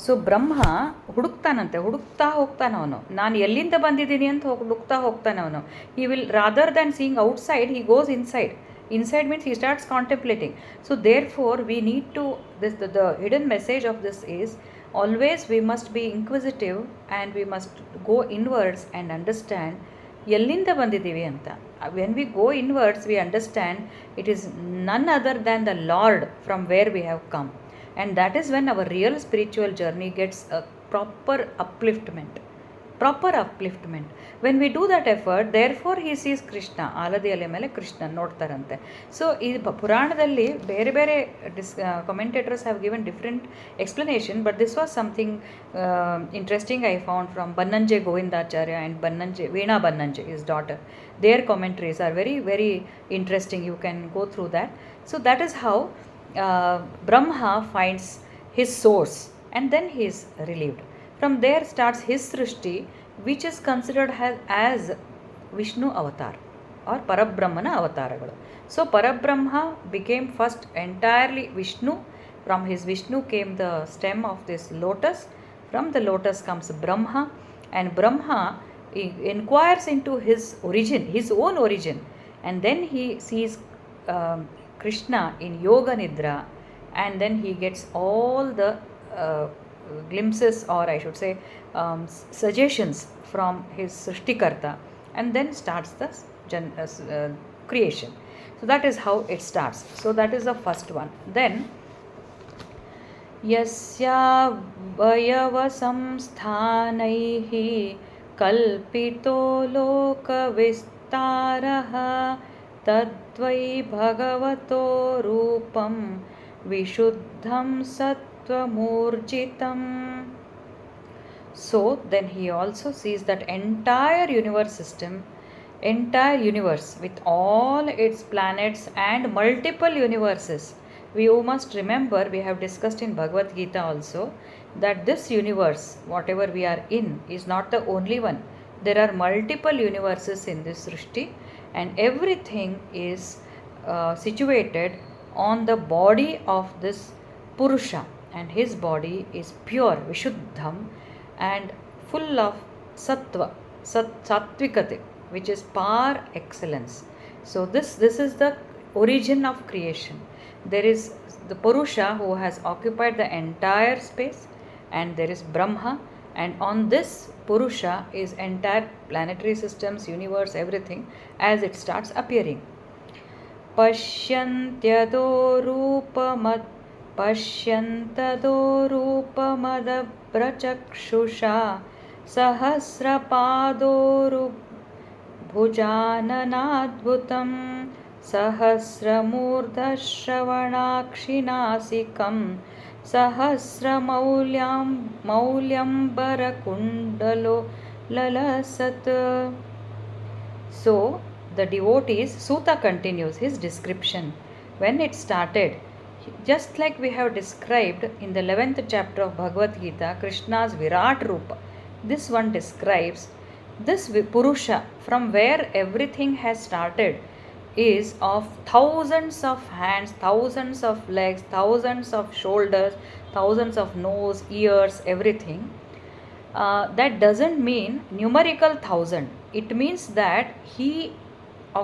So ಬ್ರಹ್ಮ ಹುಡುಕ್ತಾ ಹೋಗ್ತಾನೆ ಅವನು. ನಾನು ಎಲ್ಲಿಂದ ಬಂದಿದ್ದೀನಿ ಅಂತ ಹುಡುಕ್ತಾ ಹೋಗ್ತಾನೆ ಅವನು. He will rather than seeing outside, he goes inside. Inside means he starts contemplating. So therefore we need to, the hidden message of this is, always we must be inquisitive and we must go inwards and understand ಎಲ್ಲಿಂದ ಬಂದಿದ್ದೀವಿ ಅಂತ. When we go inwards, we understand it is none other than the Lord from where we have come. And that is when our real spiritual journey gets a proper upliftment. When we do that effort, therefore he sees Krishna. ಆಲದಿ ಎಲೆ ಮೇಲೆ Krishna ನೋಡ್ತಾರಂತೆ. So ಈ ಪುರಾಣದಲ್ಲಿ ಬೇರೆ ಬೇರೆ commentators have given different explanation, but this was something interesting I found from Bannanjay Govindacharya and Veena Bannanjay, his daughter. Their commentaries are very, very interesting. You can go through that. So that is how Brahma finds his source, and then he is relieved. From there starts his Srishti, which is considered as Vishnu avatar or Parabrahmana avataragal. So Parabrahma became first entirely Vishnu. From his Vishnu came the stem of this lotus. From the lotus comes Brahma, and Brahma inquires into his own origin, and then he sees Krishna in Yoga Nidra, and then he gets all the glimpses, or I should say suggestions from his Srishtikarta, and then starts the creation. So that is how it starts. So that is the first one. Then yasya vayava samsthanaihi kalpito loka vistaraha tadvai bhagavato rupam vishuddham sattva-murjitam. So then he also sees that entire universe with all its planets and multiple universes. We must remember, we have discussed in Bhagavad Gita also, that this universe, whatever we are in, is not the only one. There are multiple universes in this Srishti, and everything is situated on the body of this Purusha, and his body is pure, Vishuddham, and full of sattva, sattvikate, which is par excellence. So this is the origin of creation. There is the Purusha who has occupied the entire space, and there is Brahma, and on this Purusha is entire planetary systems, universe, everything as it starts appearing. Pashyantado rupamadabrachakshusha sahasrapadorubhujananadbhutam sahasramurdhashravanakshinasikam sahasramaulyambarakundalo lalasat. So the devotees, Suta continues his description. When it started, just like we have described in the 11th chapter of Bhagavad Gita, Krishna's Virat Rupa, this one describes this Purusha, from where everything has started, is of thousands of hands, thousands of legs, thousands of shoulders, thousands of nose, ears, everything. That doesn't mean numerical thousand. It means that he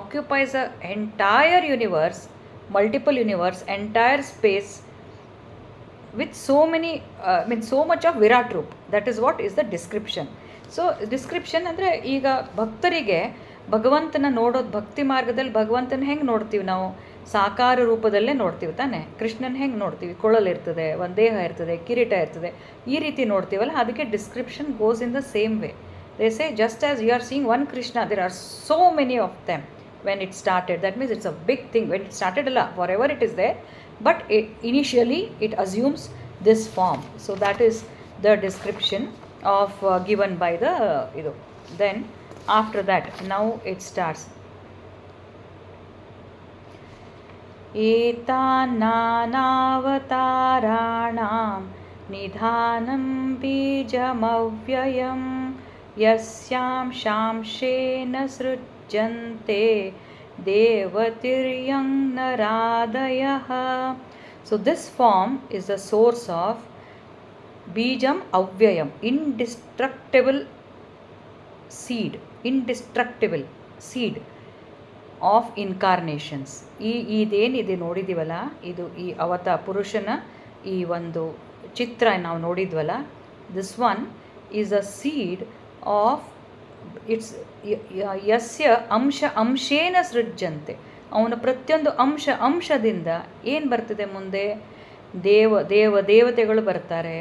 occupies an entire universe, multiple universe, entire space with so many so much of Virat Rup. That is what is the description. So description ಅಂದರೆ ಈಗ ಭಕ್ತರಿಗೆ ಭಗವಂತನ ನೋಡೋದು, ಭಕ್ತಿ ಮಾರ್ಗದಲ್ಲಿ ಭಗವಂತನ ಹೆಂಗೆ ನೋಡ್ತೀವಿ ನಾವು? ಸಾಕಾರ ರೂಪದಲ್ಲೇ ನೋಡ್ತೀವಿ ತಾನೆ. ಕೃಷ್ಣನ ಹೆಂಗೆ ನೋಡ್ತೀವಿ? ಕೊಳಲಿರ್ತದೆ, ಒಂದು ದೇಹ ಇರ್ತದೆ, ಕಿರೀಟ ಇರ್ತದೆ, ಈ ರೀತಿ ನೋಡ್ತೀವಲ್ಲ, ಅದಕ್ಕೆ description goes in the same way. They say just as you are seeing one Krishna, there are so many of them. When it started, that means it's a big thing. When it started, forever it is there, but initially it assumes this form. So that is the description of given by the then after that, now it starts. Etananavataranam nidhanam bijamavyayam yasyam shamshena srujjante devatiryang naradayah. So this form is the source of ಬೀಜಂ ಅವ್ಯಯಂ, indestructible seed of incarnations. ಇದೇನಿದೆ ನೋಡಿದ್ದೀವಲ್ಲ, ಇದು ಈ ಪುರುಷನ ಈ ಒಂದು ಚಿತ್ರ ನಾವು ನೋಡಿದ್ವಲ್ಲ, this one is a seed of its ಯಸ್ಯ ಅಂಶೇನ ಸೃಜ್ಯಂತೆ. ಅವನ ಪ್ರತಿಯೊಂದು ಅಂಶದಿಂದ ಏನು ಬರ್ತದೆ ಮುಂದೆ? ದೇವತೆಗಳು ಬರ್ತಾರೆ.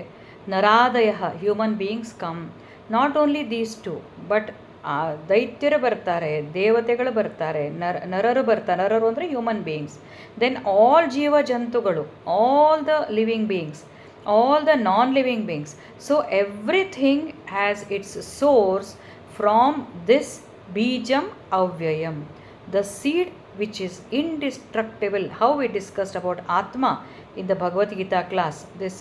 ನರಾದಯ human beings come. Not only these two, but ದೈತ್ಯರು ಬರ್ತಾರೆ, ದೇವತೆಗಳು ಬರ್ತಾರೆ, ನರರು ಬರ್ತಾರೆ. ನರರು ಅಂದರೆ ಹ್ಯೂಮನ್ ಬೀಯಿಂಗ್ಸ್. ದೆನ್ ಆಲ್ ಜೀವ ಜಂತುಗಳು, all the living beings, all the non living beings. So everything has its source from this ಬೀಜಂ ಅವ್ಯಯಂ, the seed which is indestructible. How we discussed about Atma in the Bhagavad Gita class. This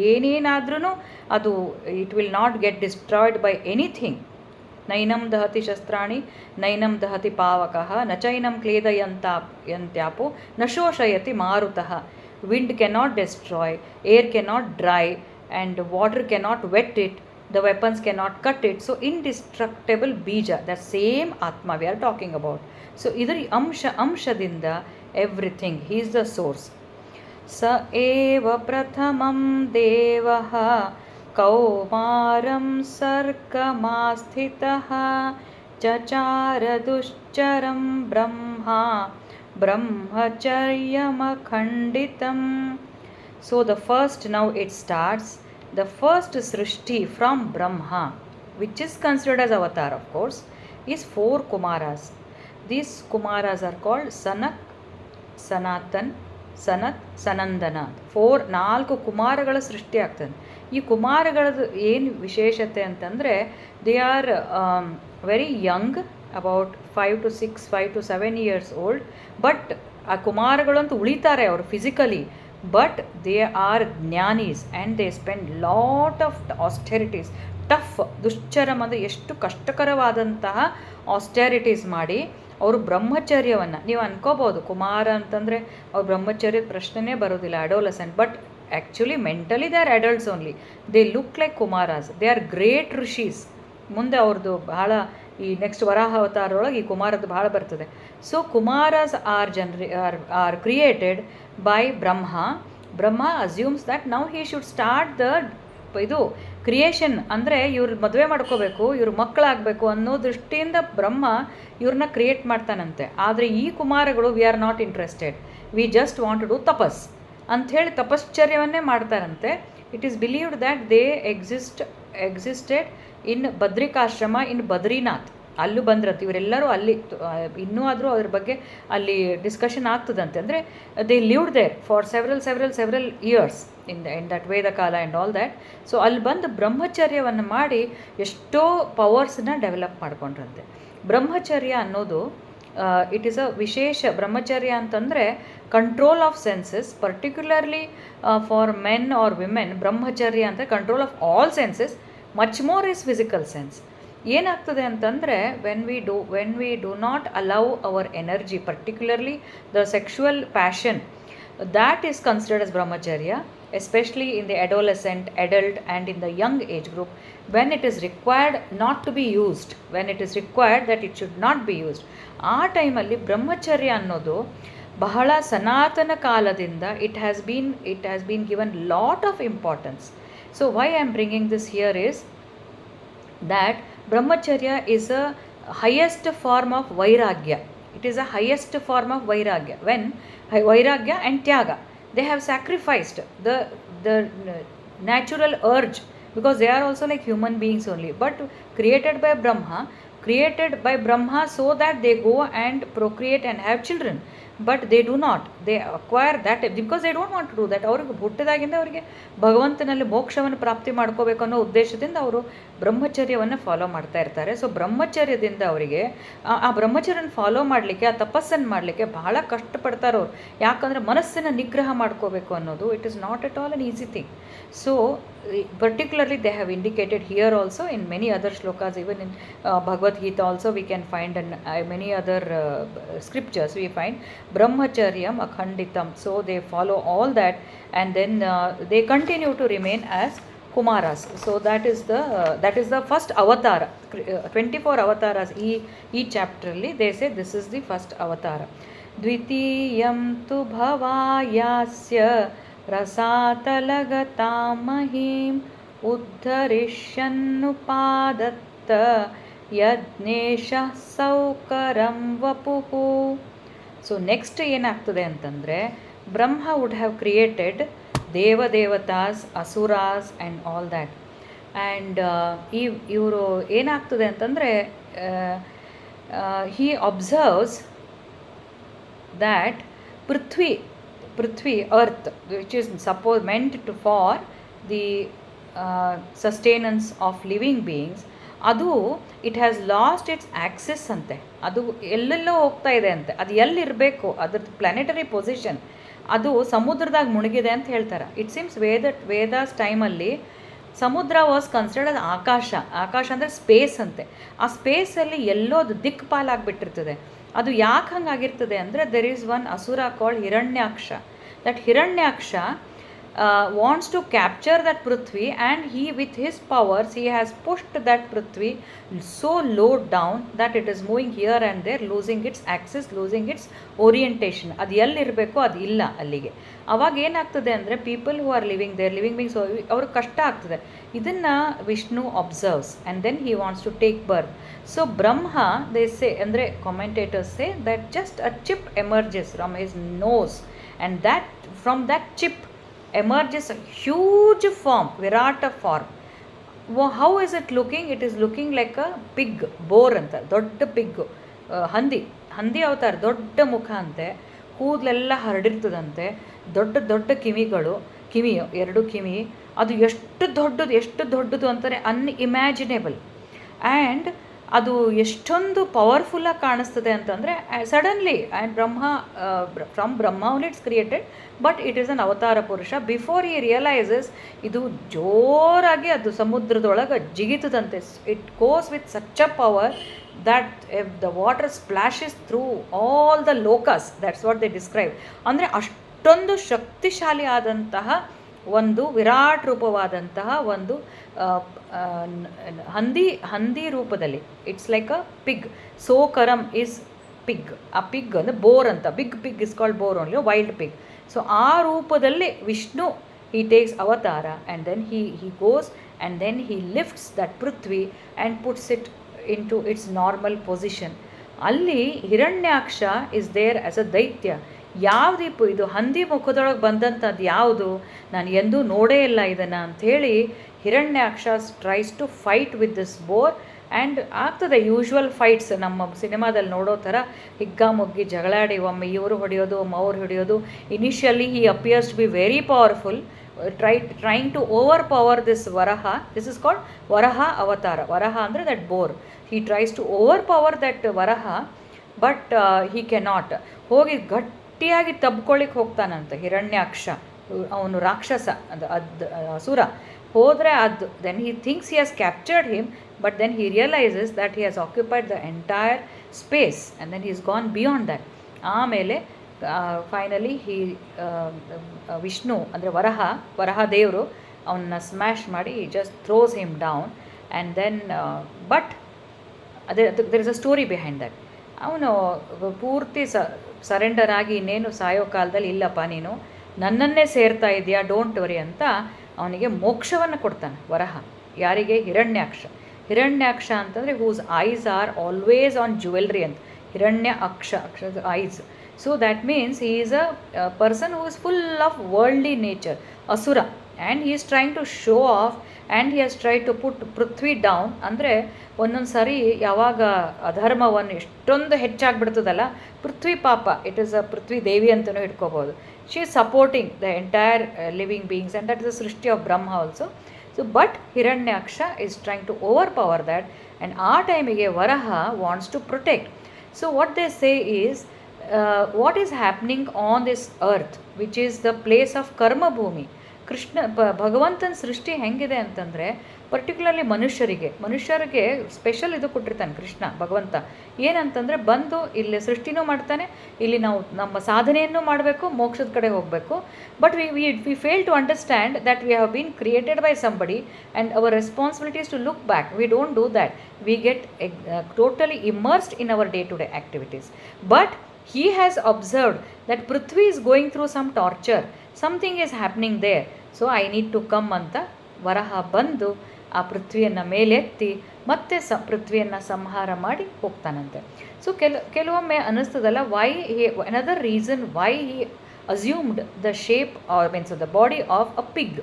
ಏನೇನಾದ್ರೂ ಅದು it will not get destroyed by anything. ನೈನಂ ದಹತಿ ಶಸ್ತ್ರಾಣಿ ನೈನಂ ದಹತಿ ಪಾವಕಃ ನ ಚೈನಂ ಕ್ಲೇದಯಂತ್ಯಾಪೋ ನ ಶೋಷಯತಿ ಮಾರುತಃ. Wind cannot destroy, air cannot dry, and water cannot wet it. The weapons cannot cut it. So indestructible bija, the same Atma we are talking about. So idri amshadinda everything, he is the source. Sa eva prathamam devaha kaumaram sarkamastitah chachara dushcharam brahmacharyam akhanditam. So the first, now it starts. The first Srishti from Brahma, which is considered as avatar, of course, is 4 Kumaras. These Kumaras are called Sanak, Sanatan, Sanat, Sanandana. 4 ಕುಮಾರಗಳ ಸೃಷ್ಟಿ ಆಗ್ತದೆ. ಈ ಕುಮಾರಗಳದ್ದು ಏನು ವಿಶೇಷತೆ ಅಂತಂದರೆ, they are very young, about 5 to 6, 5 to 7 years old. But ಆ ಕುಮಾರಗಳಂತೂ ಉಳಿತಾರೆ ಅವರು physically, but they are jnanis and they spend lot of austerities, tough ದುಶ್ಚರಂ ಅಂದರೆ ಎಷ್ಟು ಕಷ್ಟಕರವಾದಂತಹ ಆಸ್ಟೆರಿಟೀಸ್ ಮಾಡಿ ಅವರು ಬ್ರಹ್ಮಚರ್ಯವನ್ನು, ನೀವು ಅನ್ಕೋಬೋದು ಕುಮಾರ ಅಂತಂದರೆ ಅವ್ರ ಬ್ರಹ್ಮಚರ್ಯದ ಪ್ರಶ್ನೆನೇ ಬರೋದಿಲ್ಲ, adolescent. But actually mentally they are adults only. They look like Kumaras. They are great rishis. ಮುಂದೆ ಅವ್ರದ್ದು ಬಹಳ ಈ ನೆಕ್ಸ್ಟ್ ವರಾಹ ಅವತಾರದೊಳಗೆ ಈ ಕುಮಾರದ್ದು ಬಹಳ ಬರ್ತದೆ. So Kumaras are created by Brahma. Brahma assumes that now he should start the creation. ಅಂದರೆ ಇವ್ರು ಮದುವೆ ಮಾಡ್ಕೋಬೇಕು, ಇವ್ರ ಮಕ್ಕಳಾಗಬೇಕು ಅನ್ನೋ ದೃಷ್ಟಿಯಿಂದ ಬ್ರಹ್ಮ ಇವ್ರನ್ನ ಕ್ರಿಯೇಟ್ ಮಾಡ್ತಾನಂತೆ. ಆದರೆ ಈ ಕುಮಾರಗಳು we are not interested, we just want to do tapas ಅಂಥೇಳಿ ತಪಶ್ಚರ್ಯವನ್ನೇ ಮಾಡ್ತಾರಂತೆ. It is believed that they existed in Badrikashrama in Badrinath. ಅಲ್ಲೂ ಬಂದ್ರತ್ತೆ ಇವರೆಲ್ಲರೂ ಅಲ್ಲಿ. ಇನ್ನೂ ಆದರೂ ಅದ್ರ ಬಗ್ಗೆ ಅಲ್ಲಿ ಡಿಸ್ಕಷನ್ ಆಗ್ತದಂತೆ. ಅಂದರೆ they lived there for several years in that Veda kala and all that. So ಅಲ್ಲಿ ಬಂದು ಬ್ರಹ್ಮಚರ್ಯವನ್ನು ಮಾಡಿ ಎಷ್ಟೋ ಪವರ್ಸನ್ನ ಡೆವಲಪ್ ಮಾಡ್ಕೊಂಡ್ರಂತೆ. ಬ್ರಹ್ಮಚರ್ಯ ಅನ್ನೋದು ಇಟ್ ಈಸ್ ಅ ವಿಶೇಷ. ಬ್ರಹ್ಮಚರ್ಯ ಅಂತಂದರೆ control of senses, particularly for men or women. ಬ್ರಹ್ಮಚರ್ಯ ಅಂದರೆ control of all senses, much more is physical sense. ಏನಾಗ್ತದೆ ಅಂತಂದರೆ when we do not allow our energy, particularly the sexual passion, that is considered as brahmacharya, especially in the adolescent, adult and in the young age group, when it is required not to be used, when it is required that it should not be used. ಆ ಟೈಮಲ್ಲಿ ಬ್ರಹ್ಮಚರ್ಯ ಅನ್ನೋದು ಬಹಳ ಸನಾತನ ಕಾಲದಿಂದ it has been given lot of importance. So why I am bringing this here is that brahmacharya is a highest form of vairagya. It is a highest form of vairagya. When vairagya and tyaga, they have sacrificed the natural urge, because they are also like human beings only, but created by Brahma so that they go and procreate and have children. But they do not, they acquire that because they don't want to do that. ಅವ್ರಿಗೆ ಹುಟ್ಟಿದಾಗಿಂದ ಅವರಿಗೆ ಭಗವಂತನಲ್ಲಿ ಮೋಕ್ಷವನ್ನು ಪ್ರಾಪ್ತಿ ಮಾಡ್ಕೋಬೇಕು ಅನ್ನೋ ಉದ್ದೇಶದಿಂದ ಅವರು ಬ್ರಹ್ಮಚರ್ಯವನ್ನು follow ಮಾಡ್ತಾ ಇರ್ತಾರೆ. ಸೊ ಬ್ರಹ್ಮಚರ್ಯದಿಂದ ಅವರಿಗೆ ಆ ಬ್ರಹ್ಮಚರ್ಯನ ಫಾಲೋ ಮಾಡಲಿಕ್ಕೆ, ಆ ತಪಸ್ಸನ್ನು ಮಾಡಲಿಕ್ಕೆ ಬಹಳ ಕಷ್ಟಪಡ್ತಾರೆ ಅವರು. ಯಾಕಂದರೆ ಮನಸ್ಸನ್ನು ನಿಗ್ರಹ ಮಾಡ್ಕೋಬೇಕು ಅನ್ನೋದು it is not at all an easy thing. So particularly they have indicated here also in many other shlokas, even in Bhagavad Gita also we can find, and many other scriptures we find brahmacharyam akhanditam. So they follow all that, and then they continue to remain as Kumaras. So that is the first avatar. 24 avatars ಈ chapter ಅಲ್ಲಿ they say this is the first avatar. ದ್ವಿತೀಯಂ ತು ಭವಾಯಾಸ್ಯ ರಸಾತಲಗತಾಂ ಮಹೀಂ ಉದ್ಧರಿಷ್ಯನ್ನುಪಾದತ್ತ ಯಜ್ಞೇಶ ಸೌಕರಂ ವಪುಃ. So next ಏನಾಗ್ತದೆ ಅಂತಂದರೆ, Brahma would have created devadevatas, asuras and all that. And ಇವರು ಏನಾಗ್ತದೆ ಅಂತಂದರೆ, he observes that prithvi, earth, which is meant to for the sustenance of living beings, ಅದು it has last it's access ಅಂತೆ. ಅದು ಎಲ್ಲೆಲ್ಲೋ ಹೋಗ್ತಾ ಇದೆ ಅಂತೆ. ಅದು ಎಲ್ಲಿರಬೇಕು, ಅದ್ರದ್ದು ಪ್ಲಾನೆಟರಿ ಪೊಸಿಷನ್ ಅದು ಸಮುದ್ರದಾಗ ಮುಳುಗಿದೆ ಅಂತ ಹೇಳ್ತಾರೆ. ಇಟ್ ಸೀಮ್ಸ್ ವೇದಾಸ್ ಟೈಮಲ್ಲಿ ಸಮುದ್ರ ವಾಸ್ ಕನ್ಸಿಡರ್ಡ್ ಆಕಾಶ. ಆಕಾಶ ಅಂದರೆ ಸ್ಪೇಸ್ ಅಂತೆ. ಆ ಸ್ಪೇಸಲ್ಲಿ ಎಲ್ಲೋ ಅದು ದಿಕ್ಪಾಲಾಗ್ಬಿಟ್ಟಿರ್ತದೆ. ಅದು ಯಾಕೆ ಹಂಗಾಗಿರ್ತದೆ ಅಂದರೆ, ದೆರ್ ಈಸ್ ಒನ್ ಅಸುರ called Hiranyaksha. That Hiranyaksha wants to capture that Prithvi, and he with his powers he has pushed that Prithvi so low down that it is moving here and there, losing its axis, losing its orientation. ಅದು ಎಲ್ಲಿರಬೇಕು ಅದು ಇಲ್ಲ ಅಲ್ಲಿಗೆ. ಅವಾಗ ಏನಾಗ್ತದೆ ಅಂದರೆ, people who are living there, living beings, ಅವ್ರಿಗೆ ಕಷ್ಟ ಆಗ್ತದೆ. ಇದನ್ನು Vishnu observes and then he wants to take birth. So Brahma, they say, ಅಂದರೆ commentators say that just a chip emerges from his nose, and that from that chip emerges a huge form, Virata form. How is it looking? It is looking like a pig, boar anta, ದೊಡ್ಡ pig, ಹಂದಿ ಅವತಾರ, ದೊಡ್ಡ ಮುಖ ಅಂತೆ, ಕೂದಲೆಲ್ಲ ಹರಡಿರ್ತದಂತೆ, ದೊಡ್ಡ ಕಿವಿಗಳು, ಎರಡು ಕಿವಿ, ಅದು ಎಷ್ಟು ದೊಡ್ಡದು ಅಂತಾರೆ, ಅನ್ಇಮ್ಯಾಜಿನೇಬಲ್. ಆ್ಯಂಡ್ ಅದು ಎಷ್ಟೊಂದು ಪವರ್ಫುಲ್ಲಾಗಿ ಕಾಣಿಸ್ತದೆ ಅಂತಂದರೆ, suddenly and from Brahma only it's created, but it is an avatara purusha. Before he realises, ಇದು ಜೋರಾಗಿ ಅದು ಸಮುದ್ರದೊಳಗೆ ಜಿಗಿತದಂತೆ. It goes with such a power that if the water splashes through all the lokas, that's what they describe. ಅಂದರೆ ಅಷ್ಟೊಂದು ಶಕ್ತಿಶಾಲಿ ಆದಂತಹ ಒಂದು ವಿರಾಟ್ ರೂಪವಾದಂತಹ ಒಂದು ಹಂದಿ ರೂಪದಲ್ಲಿ, ಇಟ್ಸ್ ಲೈಕ್ ಅ ಪಿಗ್. ಸೋಕರಂ ಈಸ್ ಪಿಗ್. ಆ ಪಿಗ್ ಅಂದರೆ ಬೋರ್ ಅಂತ, big pig is called boar only, wild pig. So ಆ ರೂಪದಲ್ಲಿ Vishnu he takes avatara, and then he goes and then he lifts that Prithvi and puts it into its normal position. ಅಲ್ಲಿ Hiranyaksha is there as a daitya. ಯಾವುದಿಪ್ಪು ಇದು ಹಂದಿ ಮುಖದೊಳಗೆ ಬಂದಂಥದ್ದು ಯಾವುದು, ನಾನು ಎಂದೂ ನೋಡೇ ಇಲ್ಲ ಇದನ್ನು ಅಂಥೇಳಿ Hiranyaksha tries to fight with this boar. And ಆಗ್ತದೆ ಯೂಶ್ವಲ್ ಫೈಟ್ಸ್, ನಮ್ಮ ಸಿನಿಮಾದಲ್ಲಿ ನೋಡೋ ಥರ ಹಿಗ್ಗಾಮುಗ್ಗಿ ಜಗಳಾಡಿ ಒಮ್ಮೆ ಇವರು ಹೊಡೆಯೋದು, ಒಮ್ಮೆ ಅವ್ರು ಹೊಡೆಯೋದು. Initially he appears to be very powerful, trying to overpower this Varaha. This is called Varaha avatar. Varaha ಅಂದರೆ that boar. He tries to overpower that Varaha, but he cannot. ಹೋಗಿ ಗಟ್ಟಿಯಾಗಿ ತಬ್ಕೊಳ್ಳಿಕ್ಕೆ ಹೋಗ್ತಾನಂತೆ ಹಿರಣ್ಯಾಕ್ಷ. ಅವನು ರಾಕ್ಷಸ, ಅಸುರ. ಹೋದರೆ then he thinks he has captured him, but then he realizes that he has occupied the entire space, and then he has gone beyond that. ಆಮೇಲೆ finally Vishnu ಅಂದರೆ ವರಹ ದೇವರು ಅವನ್ನ ಸ್ಮ್ಯಾಶ್ ಮಾಡಿ just throws him down. And then but there is a story behind that. ಅವನು ಪೂರ್ತಿ surrender ಆಗಿ ಇನ್ನೇನು ಸಾಯೋ ಕಾಲದಲ್ಲಿ, ಇಲ್ಲಪ್ಪ ನೀನು ನನ್ನನ್ನೇ ಸೇರ್ತಾ ಇದೆಯಾ, ಡೋಂಟ್ ವರಿ ಅಂತ ಅವನಿಗೆ ಮೋಕ್ಷವನ್ನು ಕೊಡ್ತಾನೆ ವರಹ. ಯಾರಿಗೆ? ಹಿರಣ್ಯಾಕ್ಷ ಅಂತಂದರೆ whose eyes are always on jewellery ಅಂತ. ಹಿರಣ್ಯ ಅಕ್ಷದ eyes. So that means he is a person who is full of worldly nature, asura, and he is trying to show off, and he has tried to put Prithvi down. ಅಂದರೆ ಒಂದೊಂದು ಸಾರಿ ಯಾವಾಗ ಅಧರ್ಮವನ್ನು ಎಷ್ಟೊಂದು ಹೆಚ್ಚಾಗ್ಬಿಡ್ತದಲ್ಲ, ಪೃಥ್ವಿ ಪಾಪ, it is a ಪೃಥ್ವಿ ದೇವಿ ಅಂತಲೂ ಇಟ್ಕೋಬೋದು. She is supporting the entire living beings, and that is the srishti of Brahma also. So but Hiranyaksha is trying to overpower that, and ಆ ಟೈಮಿಗೆ Varaha wants to protect. So what they say is, what is happening on this earth, which is the place of karma bhumi. ಭಗವಂತನ ಸೃಷ್ಟಿ ಹೆಂಗಿದೆ ಅಂತಂದರೆ particularly ಮನುಷ್ಯರಿಗೆ special ಇದು ಕೊಟ್ಟಿರ್ತಾನೆ ಕೃಷ್ಣ ಭಗವಂತ. ಏನಂತಂದರೆ ಬಂದು ಇಲ್ಲಿ ಸೃಷ್ಟಿನೂ ಮಾಡ್ತಾನೆ, ಇಲ್ಲಿ ನಾವು ನಮ್ಮ ಸಾಧನೆಯನ್ನು ಮಾಡಬೇಕು, ಮೋಕ್ಷದ ಕಡೆ ಹೋಗಬೇಕು. But we fail to understand that we have been created by somebody and our responsibilities to look back. We don't do that. We get totally immersed in our day to day activities. But he has observed that Prithvi is going through some torture, something is happening there, so I need to come ಅಂತ ವರಹ ಬಂದು ಆ ಪೃಥ್ವಿಯನ್ನು ಮೇಲೆತ್ತಿ ಮತ್ತೆ ಪೃಥ್ವಿಯನ್ನು ಸಂಹಾರ ಮಾಡಿ ಹೋಗ್ತಾನಂತೆ. So ಕೆಲವೊಮ್ಮೆ ಅನ್ನಿಸ್ತದಲ್ಲ, Y another reason why he assumed the shape or means the body of a pig.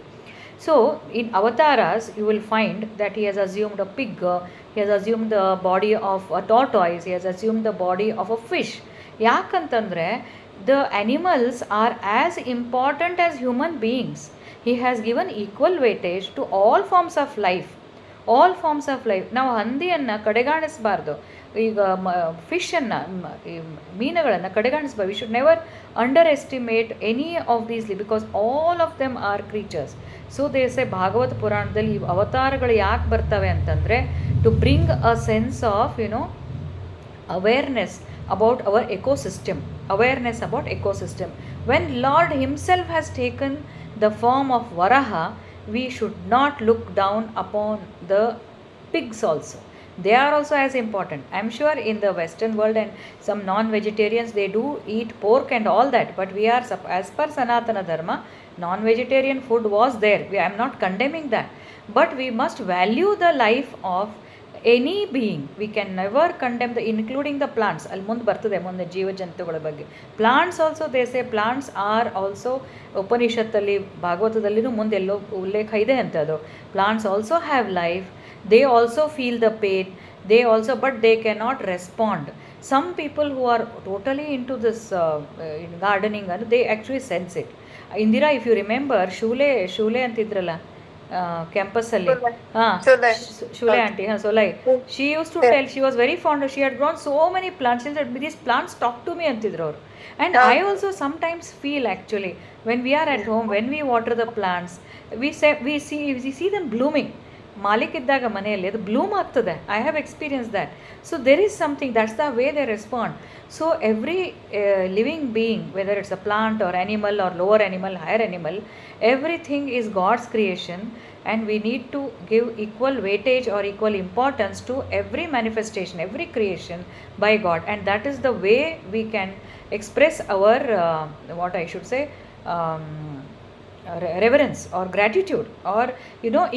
So in avatars you will find that he has assumed a pig, he has assumed the body of a tortoise, he has assumed the body of a fish. ಯಾಕಂತಂದರೆ the animals are as important as human beings. He has given equal weightage to all forms of life. ನಾವು ಹಂದಿಯನ್ನು ಕಡೆಗಾಣಿಸಬಾರ್ದು, ಈಗ ಫಿಶನ್ನು ಮೀನುಗಳನ್ನು ಕಡೆಗಾಣಿಸಬಾರ್ದು. We should never underestimate any of these because all of them are creatures. So these Bhagavata ಪುರಾಣದಲ್ಲಿ ಅವತಾರಗಳು ಯಾಕೆ ಬರ್ತವೆ ಅಂತಂದರೆ to bring a sense of awareness about our ecosystem. When Lord himself has taken the form of Varaha, we should not look down upon the pigs also. They are also as important. I am sure in the Western world and some non-vegetarians, they do eat pork and all that, but we are, as per Sanatana Dharma, non-vegetarian food was there. I am not condemning that, but we must value the life of any being. We can never condemn including the plants. ಅಲ್ಲಿ ಮುಂದೆ ಬರ್ತದೆ ಮುಂದೆ ಜೀವಜಂತುಗಳ ಬಗ್ಗೆ. Plants also these plants are also ಉಪನಿಷತ್ತಲ್ಲಿ ಭಾಗವತದಲ್ಲಿನೂ ಮುಂದೆ ಎಲ್ಲೋ ಉಲ್ಲೇಖ ಇದೆ ಅಂತ ಅದು. Plants also have life, they also feel the pain, they also but they can not respond. Some people who are totally into this gardening ಅಂದರೆ they actually sense it. Indira, if you remember, Shule ಅಂತಿದ್ರಲ್ಲ ಕ್ಯಾಂಪಸ್ಸಲ್ಲಿ, ಶೂಲೆ aunty, Solai, she used to tell, she was very fond, she had grown so many plants, these plants talk to me ಅಂತಿದ್ರು ಅವರು. And I also sometimes feel actually when we are at home, when we water the plants, we see them blooming. ಮಾಲಿಕ್ಕಿದ್ದಾಗ ಮನೆಯಲ್ಲಿ ಅದು bloom ಆಗ್ತದೆ. I have experience that. So there is something, that's the way they respond. So every living being, whether it's a plant R animal or lower animal, higher animal, everything is God's creation, and we need to give equal weightage or equal importance to every manifestation, every creation by God, and that is the way we can express our what I should say, reverence or gratitude or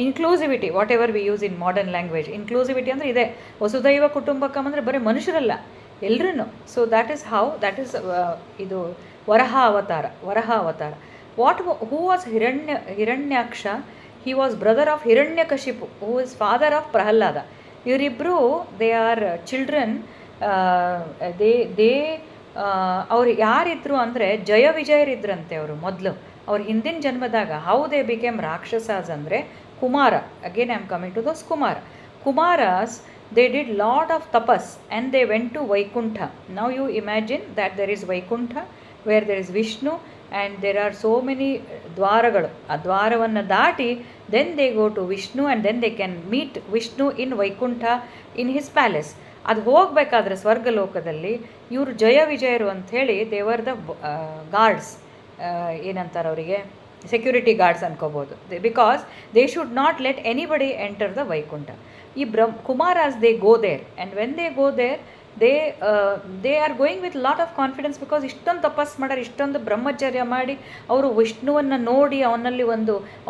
inclusivity, whatever we use in modern language. Inclusivity ಅಂದರೆ ಇದೆ, ವಸುದೈವ ಕುಟುಂಬಕಂ ಅಂದರೆ ಬರೀ ಮನುಷ್ಯರಲ್ಲ, ಎಲ್ಲರೂ. So that is how, that is ಇದು ವರಹ ಅವತಾರ. Who was Hiranyaksha? He was brother of Hiranyakashipu, who is father of Prahalada. ಇವರಿಬ್ಬರು they are children. ಅವ್ರು ಯಾರಿದ್ರು ಅಂದರೆ ಜಯ ವಿಜಯರಿದ್ರಂತೆ ಅವರು ಮೊದಲು. ಅವ್ರ ಹಿಂದಿನ ಜನ್ಮದಾಗ ಹೌ ದೇ ಬಿಕೇಮ್ ರಾಕ್ಷಸಾಸ್ ಅಂದರೆ Kumara. Again I am coming to those Kumaras. They did lot of tapas and they went to Vaikuntha. Now you imagine that there is Vaikuntha where there is Vishnu and there are so many ದ್ವಾರಗಳು. ಆ ದ್ವಾರವನ್ನು ದಾಟಿ then they go to Vishnu and then they can meet Vishnu in Vaikuntha in his palace. ಅದು ಹೋಗಬೇಕಾದ್ರೆ ಸ್ವರ್ಗಲೋಕದಲ್ಲಿ ಇವರು ಜಯ ವಿಜಯರು ಅಂಥೇಳಿ ದೇವರ್ the guards, ಏನಂತಾರೆ ಅವರಿಗೆ, ಸೆಕ್ಯೂರಿಟಿ ಗಾರ್ಡ್ಸ್ ಅನ್ಕೋಬೋದು. Because they should not let anybody enter the Vaikuntha. ಈ Kumaras they go there, and when they go there they are going with lot of confidence. Because ಇಷ್ಟೊಂದು ತಪಸ್ ಮಾಡ್ಯಾರ, ಇಷ್ಟೊಂದು ಬ್ರಹ್ಮಚರ್ಯ ಮಾಡಿ ಅವರು ವಿಷ್ಣುವನ್ನು ನೋಡಿ ಅವನಲ್ಲಿ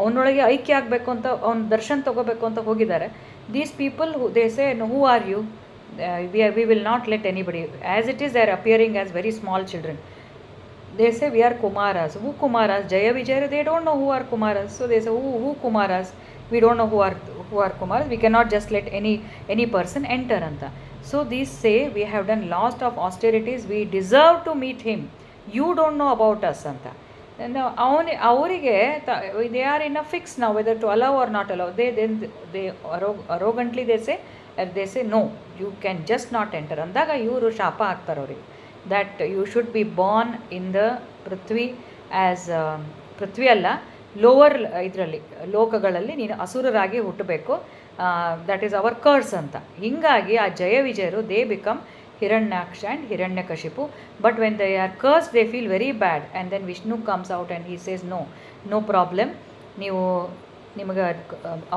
ಅವನೊಳಗೆ ಐಕ್ಯ ಆಗಬೇಕು ಅಂತ, ಅವನ ದರ್ಶನ ತೊಗೋಬೇಕು ಅಂತ ಹೋಗಿದ್ದಾರೆ. These people they say who are you, we will not let anybody, as it is they are appearing as very small children. They say we are Kumaras. Who Kumaras? Jaya Vijaya, they don't know who are Kumaras. So they say who Kumaras? We don't know who are Kumaras. We cannot just let any person enter anta. So these say we have done lots of austerities, we deserve to meet him. You don't know about us anta. And ಅವರಿಗೆ they are in a fix now whether to allow or not allow. They arrogantly they say no, you can just not enter. ಅಂದಾಗ ಇವರು ಶಾಪ ಹಾಕ್ತಾರೆ ಅವ್ರಿಗೆ, that you should be born in the Prithvi as Prithvi ಅಲ್ಲ, lower ಇದರಲ್ಲಿ ಲೋಕಗಳಲ್ಲಿ ನೀನು ಅಸುರರಾಗಿ ಹುಟ್ಟಬೇಕು, ದಟ್ ಈಸ್ ಅವರ್ ಕರ್ಸ್ ಅಂತ. ಹೀಗಾಗಿ ಆ ಜಯ ವಿಜಯರು they become Hiranyaksha and Hiranyakashipu. But when they are curse they feel very bad and then Vishnu comes out and he says no problem, ನೀವು ನಿಮಗೆ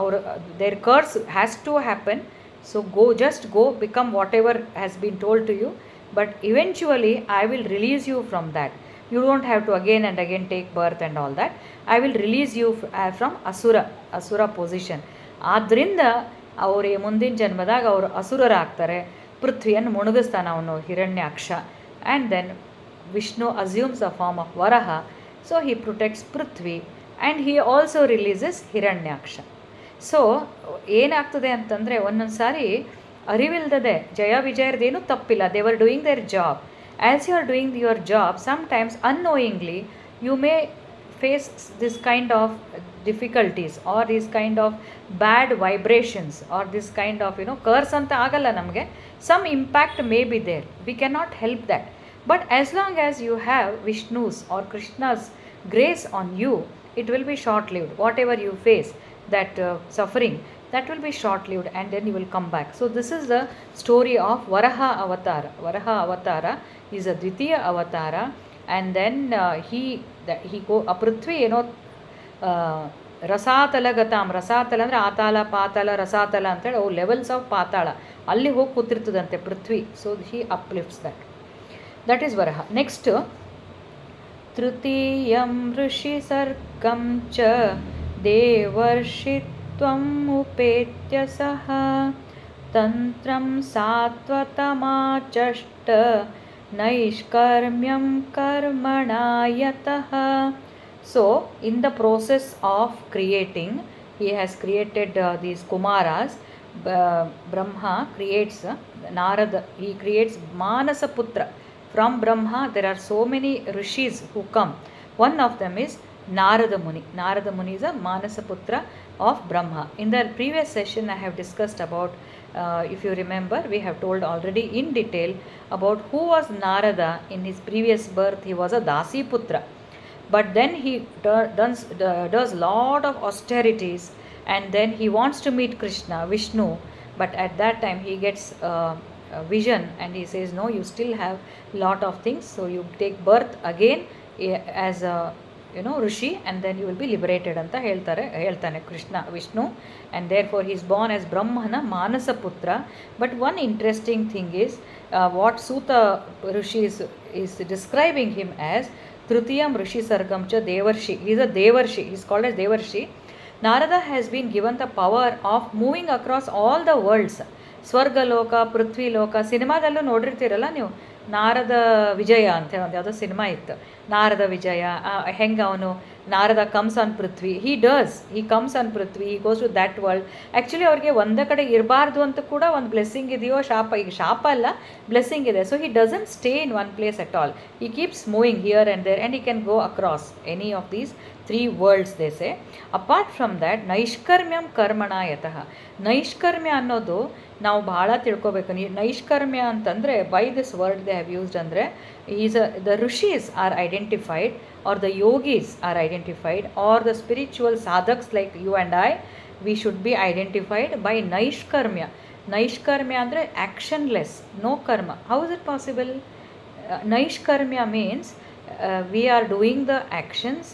ಅವರು their curse has to happen, so just go become whatever has been told to you, but eventually I will release you from that. You don't have to again and again take birth and all that. I will release you from asura position. ಆದ್ದರಿಂದ ಅವರೇ ಮುಂದಿನ ಜನ್ಮದಾಗ ಅವರು ಅಸುರರಾಗ್ತಾರೆ, ಪೃಥ್ವಿಯನ್ನು ಮುಳುಗಿಸ್ತಾನೆ ಅವನು Hiranyaksha. And then Vishnu assumes a form of Varaha, so he protects Prithvi and he also releases Hiranyaksha. So ಏನಾಗ್ತದೆ ಅಂತಂದರೆ ಒಂದೊಂದು ಸಾರಿ ಅರಿವಿಲ್ದದೆ ಜಯ ವಿಜಯರದೇನೂ ತಪ್ಪಿಲ್ಲ, they were doing their job. As you are doing your job, sometimes unknowingly you may face this kind of difficulties or this kind of bad vibrations or this kind of curse ಅಂತ ಆಗಲ್ಲ ನಮಗೆ. some impact may be there, we cannot help that, but as long as you have Vishnu's or Krishna's grace on you, it will be short lived. Whatever you face, that suffering, that will be short lived and then you will come back. So this is the story of Varaha Avatara. Varaha Avatara is a Dvitiya Avatara, and then he go Prithvi, ರಸಾತಲಗತಾಂ, ರಸಾತಲ ಅಂದರೆ ಆತಾಲ ಪಾತಾಳ ರಸಾತಲ ಅಂತೇಳಿ ಅವು levels of Patala, ಅಲ್ಲಿ ಹೋಗಿ ಕೂತಿರ್ತದಂತೆ Prithvi. So he uplifts that is Varaha. Next ತೃತೀಯಂ ಋಷಿ ಸರ್ಗಂ ಚ ದೇವರ್ಷಿತ್ವಂ ಉಪೇತ್ಯ ಸಹ ತಂತ್ರಂ ಸಾತ್ವತಮಾಚಷ್ಟ ನೈಷ್ಕರ್ಮ್ಯಂ ಕರ್ಮಣಾಯತಃ. So in the process of creating, he has created these Kumaras. Brahma creates Narada, he creates Manasaputra. From Brahma there are so many rishis who come. One of them is Narada Muni. Narada Muni is a Manasaputra of Brahma. In the previous session I have discussed about, if you remember, we have told already in detail about who was Narada. In his previous birth he was a Dasi Putra, but then he does lot of austerities, and then he wants to meet Krishna, Vishnu, but at that time he gets a vision and he says, no, you still have lot of things, so you take birth again as a rishi and then you will be liberated anta ಹೇಳ್ತಾನೆ Krishna Vishnu. and therefore he is born as Brahmana Manasaputra. But one interesting thing is what Suta Rishi is describing him as Trutiyam Rishi Sargam cha Devarshi. He is a Devarshi, he is called as Devarshi. Narada has been given the power of moving across all the worlds. ಸ್ವರ್ಗಲೋಕ, ಪೃಥ್ವಿ ಲೋಕ, ಸಿನಿಮಾದಲ್ಲೂ ನೋಡಿರ್ತೀರಲ್ಲ ನೀವು, ನಾರದ ವಿಜಯ ಅಂತ ಒಂದು ಯಾವುದೋ cinema ಇತ್ತು, ನಾರದ ವಿಜಯ. ಹೆಂಗೆ ಅವನು Narada comes on Prithvi, he comes on Prithvi, he goes to that world. Actually ಅವ್ರಿಗೆ ಒಂದೇ ಕಡೆ ಇರಬಾರ್ದು ಅಂತ ಕೂಡ ಒಂದು ಬ್ಲೆಸ್ಸಿಂಗ್ ಇದೆಯೋ ಶಾಪ, ಈಗ ಶಾಪ ಅಲ್ಲ ಬ್ಲೆಸ್ಸಿಂಗ್ ಇದೆ. So he doesn't stay in one place at all, he keeps moving here and there and he can go across any of these 3 worlds they say. Apart from that, ನೈಷ್ಕರ್ಮ್ಯಂ ಕರ್ಮಣ ಯತಃ. ನೈಷ್ಕರ್ಮ್ಯ ಅನ್ನೋದು ನಾವು ಭಾಳ ತಿಳ್ಕೊಬೇಕು. ನೈಷ್ಕರ್ಮ್ಯ ಅಂತಂದರೆ by this word they have used ಅಂದರೆ the rishis are identified or the yogis are identified or the spiritual sadhaks like you and I, we should be identified by ನೈಷ್ಕರ್ಮ್ಯ. ನೈಷ್ಕರ್ಮ್ಯ ಅಂದರೆ actionless, no karma. How is it possible? ನೈಷ್ಕರ್ಮ್ಯ means we are doing the actions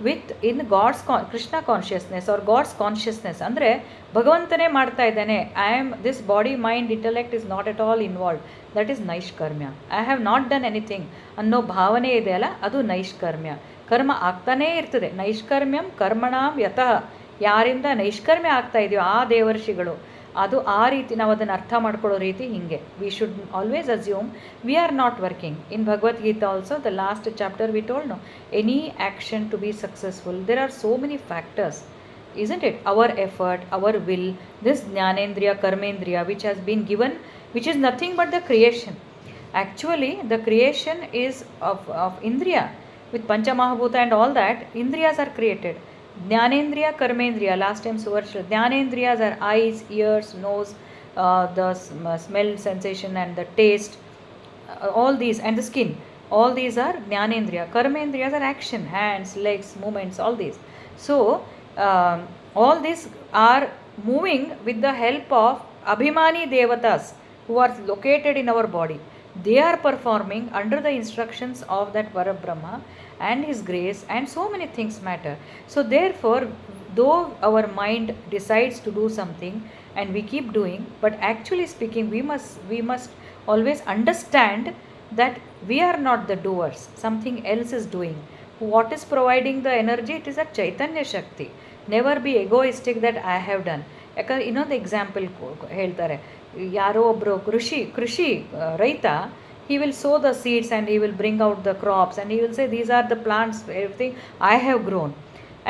with in God's Krishna consciousness or God's consciousness. ಅಂದರೆ ಭಗವಂತನೇ ಮಾಡ್ತಾ ಇದ್ದಾನೆ, I am this body mind intellect is not at all involve, that is naishkarmya. I have not done anything ಅನ್ನೋ ಭಾವನೆ ಇದೆಯಲ್ಲ, ಅದು ನೈಷ್ಕರ್ಮ್ಯ. ಕರ್ಮ ಆಗ್ತಾನೇ ಇರ್ತದೆ. ನೈಷ್ಕರ್ಮ್ಯಂ ಕರ್ಮಣಾಂ ಯತಃ. ಯಾರಿಂದ ನೈಷ್ಕರ್ಮ್ಯ ಆಗ್ತಾ ಇದೆಯೋ ಆ ದೇವರ್ಷಿಗಳು, ಅದು ಆ ರೀತಿ ನಾವು ಅದನ್ನು ಅರ್ಥ ಮಾಡ್ಕೊಳ್ಳೋ ರೀತಿ ಹೀಗೆ. We should always assume we are not working. In Bhagavad Gita also the last chapter we told, no any action to be successful there are so many factors, isn't it? Our effort, our will, this Jnanendriya, Karmendriya which has been given, which is nothing but the creation. Actually the creation is of Indriya. With Panchamahabhuta and all that, Indriyas are created. Jnanendriya, Karmendriya, last time Suvarsha, Jnanendriyas are eyes, ears, nose, the smell sensation and the taste, all these, and the skin. All these are Jnanendriya. Karmendriyas are action, hands, legs, movements, all these. So, all these are moving with the help of Abhimani Devatas who are located in our body. They are performing under the instructions of that Parabrahma and his grace, and so many things matter. So, therefore, though our mind decides to do something and we keep doing, but actually speaking, we must always understand that we are not the doers, something else is doing. What is providing the energy? It is a Chaitanya Shakti. Never be egoistic that I have done. ಯಾಕಂದ್ರೆ ಇನ್ನೊಂದು example ಹೇಳ್ತಾರೆ, ಯಾರೋ ಒಬ್ಬರು ಕೃಷಿ ರೈತ, he will sow the seeds and he will bring out the crops and he will say these are the plants, everything I have grown,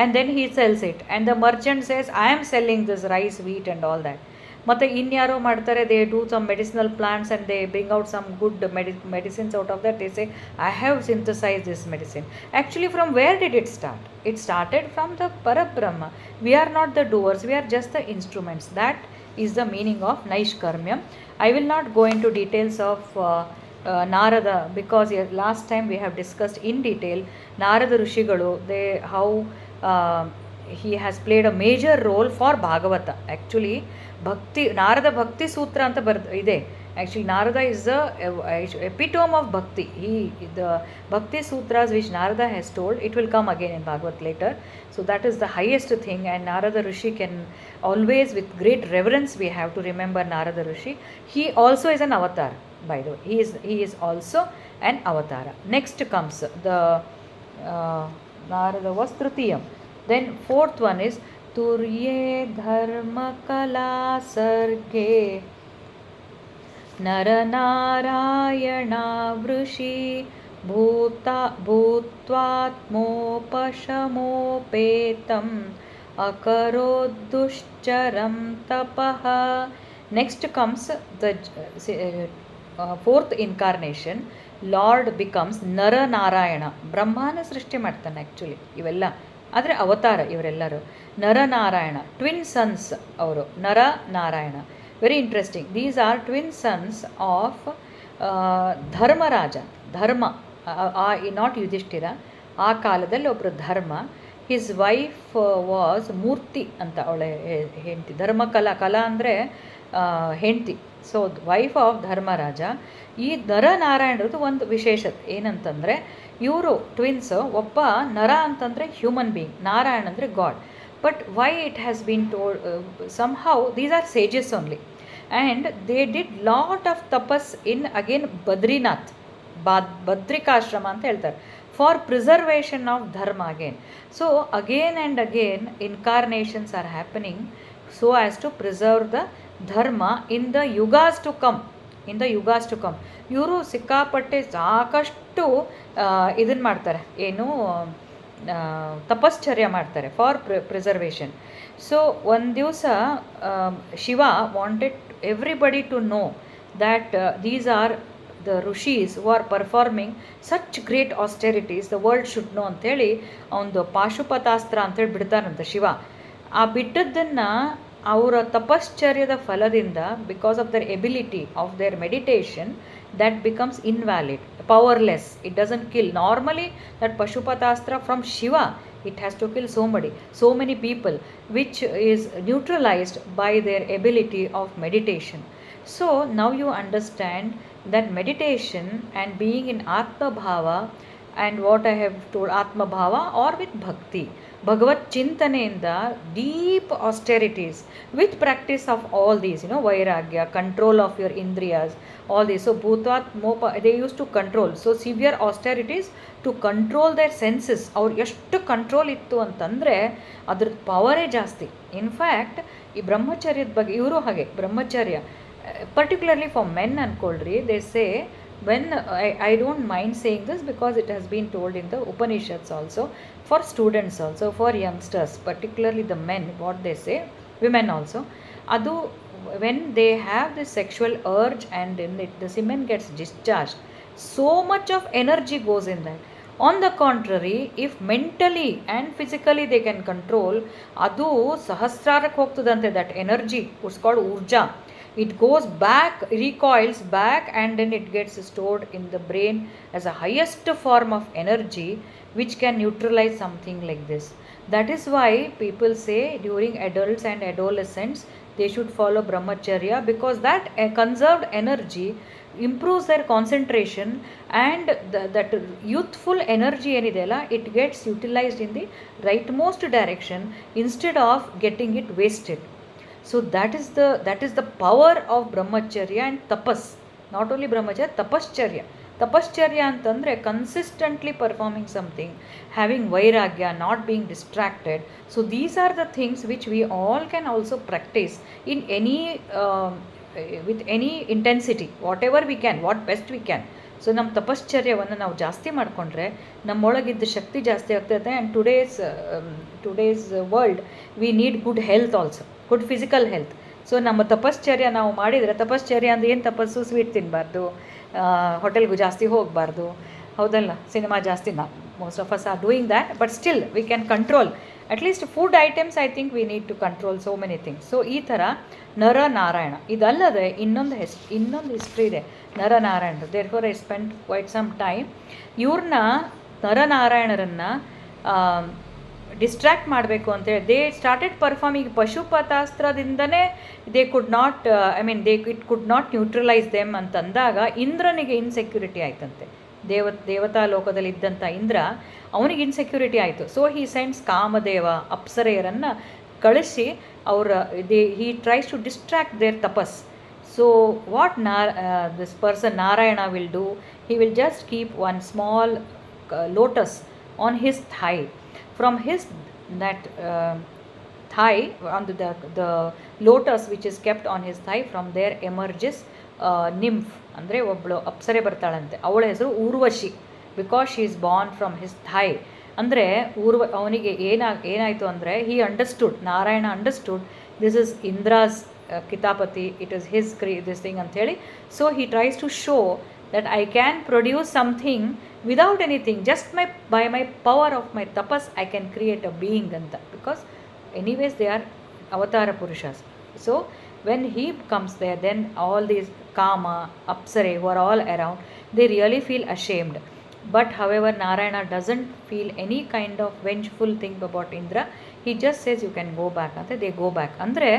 and then he sells it, and the merchant says I am selling this rice, wheat and all that. ಮತ್ತು ಇನ್ಯಾರೋ ಮಾಡ್ತಾರೆ, they do some medicinal plants and they bring out some good medicines out of that. They say I have synthesise this medicine. Actually from where did it start? It started from the Parabrahma. We are not the doers, we are just the instruments. That is the meaning of naishkarmyam. I will not go into details of Narada, because last time we have discussed in detail Narada ಋಷಿಗಳು, they how he has played a major role for Bhagavata. Actually, Bhakti, Narada Bhakti Sutra anta ide. Actually, Narada is the epitome of Bhakti. The Bhakti Sutras which Narada has told, it will come again in Bhagavat later. So that is the highest thing, and Narada Rishi can always, with great reverence, we have to remember Narada Rishi. He also is an avatar, by the way. He is also an avatara. Next comes the Narada was Trutiyam. Then fourth one is Turye Dharma Kala Sarge Naranarayana Vrishi Bhutvatmopashamopetam Akaroddushcharam Tapaha. Next comes the fourth incarnation. Lord becomes Naranarayana. Brahmana ಸೃಷ್ಟಿ ಮಾಡ್ತಾನೆ actually ಇವೆಲ್ಲ, ಆದರೆ ಅವತಾರ ಇವರೆಲ್ಲರೂ. Nara Narayana, twin sons ಅವರು, Nara Narayana. Very interesting. These are twin sons of Dharmaraja. Dharma, not Yudhishthira, ಆ ಕಾಲದಲ್ಲಿ ಒಬ್ಬರು ಧರ್ಮ. ಹಿಸ್ ವೈಫ್ ವಾಸ್ ಮೂರ್ತಿ ಅಂತ ಅವಳ ಹೆಂಡತಿ. ಧರ್ಮಕಲಾ, ಕಲಾ ಅಂದರೆ ಹೆಂಡತಿ. So wife of Dharmaraja. ಈ ನರನಾರಾಯಣರದ್ದು ಒಂದು ವಿಶೇಷತೆ ಏನಂತಂದರೆ, ಇವರು ಟ್ವಿನ್ಸ್. ಒಬ್ಬ ನರ ಅಂತಂದರೆ ಹ್ಯೂಮನ್ ಬೀಯಿಂಗ್, ನಾರಾಯಣ ಅಂದರೆ god. But why it has been told, somehow these are sages only, and they did lot of ತಪಸ್ ಇನ್ ಅಗೇನ್ ಬದ್ರಿನಾಥ್, ಬದ್ರಿಕಾಶ್ರಮ ಅಂತ ಹೇಳ್ತಾರೆ, ಫಾರ್ ಪ್ರಿಸರ್ವೇಷನ್ ಆಫ್ ಧರ್ಮ again. So again and again incarnations are happening so as to preserve the dharma in the yugas to come. ಇವರು ಸಿಕ್ಕಾಪಟ್ಟೆ ಸಾಕಷ್ಟು ಇದನ್ನು ಮಾಡ್ತಾರೆ, ಏನು ತಪಶ್ಚರ್ಯ ಮಾಡ್ತಾರೆ ಫಾರ್ ಪ್ರಿಸರ್ವೇಷನ್. ಸೊ ಒಂದು ದಿವಸ Shiva wanted everybody to know that these are the rishis who are performing such great austerities, the world should know ಅಂಥೇಳಿ ಒಂದು ಪಾಶುಪತಾಸ್ತ್ರ ಅಂತೇಳಿ ಬಿಡ್ತಾರಂತೆ ಶಿವ. ಆ ಬಿಟ್ಟದ್ದನ್ನು ಅವರ ತಪಶ್ಚರ್ಯದ ಫಲದಿಂದ, because of their ability of their meditation, that becomes invalid, powerless. It doesn't kill. Normally that Pashupatastra from Shiva, it has to kill so many people, which is neutralized by their ability of meditation. So now you understand that meditation and being in Atma Bhava, and what I have told, Atma Bhava or with Bhakti, Bhagavat Chintanenda, deep austerities with practice of all these, Vairagya, control of your Indriyas, all this. So Bhutvat Mopa, they used to control. So severe austerities to control their senses. ಅವ್ರು ಎಷ್ಟು control ಇತ್ತು ಅಂತಂದರೆ ಅದ್ರ ಪವರೇ ಜಾಸ್ತಿ. In fact ಈ ಬ್ರಹ್ಮಚರ್ಯದ ಬಗ್ಗೆ ಇವರು ಹಾಗೆ ಬ್ರಹ್ಮಚರ್ಯ, ಪರ್ಟಿಕ್ಯುಲರ್ಲಿ ಫಾರ್ ಮೆನ್ ಅನ್ಕೊಳ್ರಿ, they say, when I don't mind saying this because it has been told in the Upanishads also, for students also, for youngsters, particularly the men, what they say, women also, adu when they have this sexual urge and then the semen gets discharged, so much of energy goes in that. On the contrary, if mentally and physically they can control, adu sahasrarak hogtadante, that energy, it's called urja. It goes back, recoils back, and then it gets stored in the brain as a highest form of energy which can neutralize something like this. That is why people say during adults and adolescents they should follow brahmacharya, because that conserved energy improves their concentration, and that youthful energy enidella, it gets utilized in the rightmost direction instead of getting it wasted. So that is the power of brahmacharya and tapas. Not only brahmacharya, tapascharya. Tapascharya ಅಂತಂದರೆ consistently performing something, having ವೈರಾಗ್ಯ, not being distracted. So these are the things which we all can also practice in any with any intensity, what ever we can, what best we can. So ನಮ್ಮ ತಪಶ್ಚರ್ಯವನ್ನು ನಾವು ಜಾಸ್ತಿ ಮಾಡಿಕೊಂಡ್ರೆ ನಮ್ಮೊಳಗಿದ್ದ ಶಕ್ತಿ ಜಾಸ್ತಿ ಆಗ್ತದೆ. And today's world we need good health also, good physical health. So ನಮ್ಮ ತಪಶ್ಚರ್ಯ ನಾವು ಮಾಡಿದರೆ, ತಪಶ್ಚರ್ಯ ಅಂದರೆ ಏನು ತಪಸ್ಸು? ಸ್ವೀಟ್ ತಿನ್ನಬಾರ್ದು, ಹೋಟೆಲ್ಗೂ ಜಾಸ್ತಿ ಹೋಗಬಾರ್ದು, ಹೌದಲ್ಲ, ಸಿನಿಮಾ ಜಾಸ್ತಿ. Most of us are doing that, but still we can control at least food items. I think we need to control so many things. So ಈ ಥರ ನರನಾರಾಯಣ. ಇದಲ್ಲದೆ ಇನ್ನೊಂದು ಹಿಸ್ಟ್ರಿ ಇದೆ ನರನಾರಾಯಣರು. Therefore I spend quite some time. ಇವ್ರನ್ನ ನರನಾರಾಯಣರನ್ನು distract ಮಾಡಬೇಕು ಅಂತೇಳಿ ದೇ ಸ್ಟಾರ್ಟೆಡ್ ಪರ್ಫಾರ್ಮ್. ಈಗ ಪಶುಪತಾಸ್ತ್ರದಿಂದನೇ they could not, it could not neutralise them ಅಂತಂದಾಗ ಇಂದ್ರನಿಗೆ ಇನ್ಸೆಕ್ಯೂರಿಟಿ ಆಯ್ತಂತೆ. ದೇವತಾ ಲೋಕದಲ್ಲಿ ಇದ್ದಂಥ ಇಂದ್ರ, ಅವನಿಗೆ ಇನ್ಸೆಕ್ಯೂರಿಟಿ ಆಯಿತು. ಸೊ ಹಿ ಸೆಂಡ್ಸ್ ಕಾಮದೇವ, ಅಪ್ಸರೆಯರನ್ನು ಕಳಿಸಿ he tries to distract their tapas. So what this person Narayana will do, he will just keep one small lotus on his thigh. From his thigh, on the lotus which is kept on his thigh, from there emerges nymph. ಅಂದರೆ ಒಬ್ಬಳು ಅಪ್ಸರೆ ಬರ್ತಾಳಂತೆ, ಅವಳ ಹೆಸರು Urvashi, because she is born from his thigh. ಅಂದರೆ ಅವನಿಗೆ ಏನಾಯಿತು ಅಂದರೆ, he understood, Narayana understood this is Indra's ಕಿತಾಪತಿ, it is his this thing ಅಂಥೇಳಿ. So he tries to show that I can produce something without anything, just by my power of my tapas I can create a being anta, because anyways they are avatara purushas. So when he comes there, then all these kama, apsare who are all around, they really feel ashamed. But however, Narayana doesn't feel any kind of vengeful thing about Indra. He just says you can go back, and they go back. Andre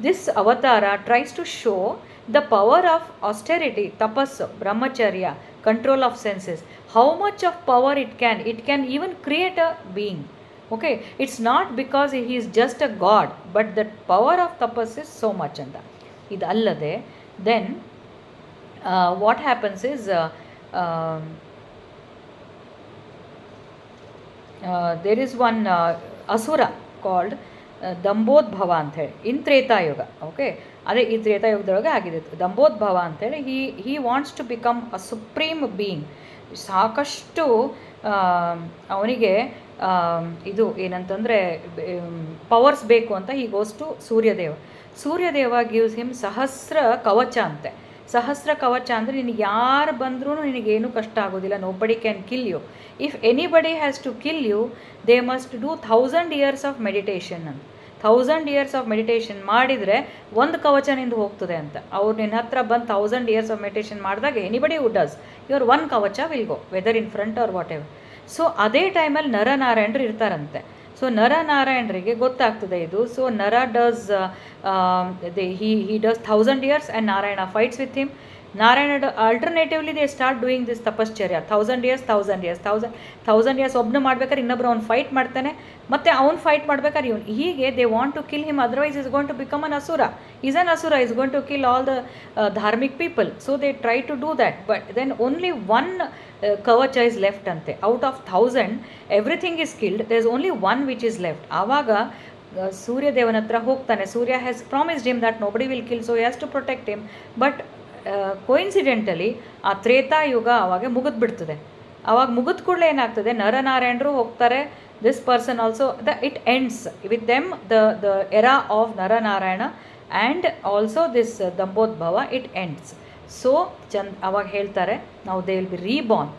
this avatara tries to show the power of austerity, tapas, brahmacharya, control of senses, how much of power it can even create a being. Okay, it's not because he is just a god, but the power of tapas is so much anta. Idallade then what happens is there is one asura called ದಂಬೋದ್ಭವ ಅಂಥೇಳಿ ಇನ್ Treta Yuga. Okay, ಅದೇ ಈ ತ್ರೇತಾಯುಗದೊಳಗೆ ಆಗಿದೆ ದಂಬೋದ್ಭವ ಅಂಥೇಳಿ. He wants to become a supreme being. ಸಾಕಷ್ಟು ಅವನಿಗೆ ಇದು ಏನಂತಂದರೆ powers ಬೇಕು ಅಂತ he goes to Suryadeva gives him Sahasra Kavacha ಅಂತೆ. ಸಹಸ್ರ ಕವಚ ಅಂದರೆ ನಿನಗೆ ಯಾರು ಬಂದರೂ ನಿನಗೇನು ಕಷ್ಟ ಆಗೋದಿಲ್ಲ. Nobody can kill you. If anybody has to kill you, they must do 1000 years of meditation ಅಂತ. 1000 years ಆಫ್ ಮೆಡಿಟೇಷನ್ ಮಾಡಿದರೆ ಒಂದು ಕವಚ ನಿಂದು ಹೋಗ್ತದೆ ಅಂತ. ಅವ್ರು ನಿನ್ನ ಹತ್ರ ಬಂದು 1000 years ಆಫ್ ಮೆಡಿಟೇಷನ್ ಮಾಡಿದಾಗ anybody who does your one kavacha will go, whether in front or whatever. So ಅದೇ ಟೈಮಲ್ಲಿ ನರನಾರಾಯಣರು ಇರ್ತಾರಂತೆ. ಸೊ ನರನಾರಾಯಣರಿಗೆ ಗೊತ್ತಾಗ್ತದೆ ಇದು. ಸೊ ನರ does he does 1000 years and Narayana fights with him. Narayana alternatively they start doing this tapascharya 1000 years 1000 years ಒಬ್ಬನು ಮಾಡ್ಬೇಕಾದ್ರೆ ಇನ್ನೊಬ್ರು ಅವ್ನು fight ಮಾಡ್ತಾನೆ, ಮತ್ತೆ ಅವ್ನು ಫೈಟ್ ಮಾಡ್ಬೇಕಾದ್ರೆ ಇವನು. ಹೀಗೆ they want to kill him, otherwise is going to become an asura. Is an asura, is going to kill all the dharmik people. So they try to do that, but then only one kavacha is left ಅಂತೆ. Out of 1000 everything is killed, there is only one which is left. ಆವಾಗ ಸೂರ್ಯದೇವನ ಹತ್ರ ಹೋಗ್ತಾನೆ. Surya has promised him that nobody will kill, so he has to protect him. But coincidentally ಆ ತ್ರೇತಾಯುಗ ಆವಾಗ ಮುಗಿದ್ಬಿಡ್ತದೆ. ಆವಾಗ ಮುಗಿದ ಕೂಡಲೇ ಏನಾಗ್ತದೆ, ನರನಾರಾಯಣರು ಹೋಗ್ತಾರೆ. This person also it ends with them the era of Naranarayana and also this Dambodbhava, it ends. So ಅವಾಗ ಹೇಳ್ತಾರೆ, ನಾವು they will be reborn.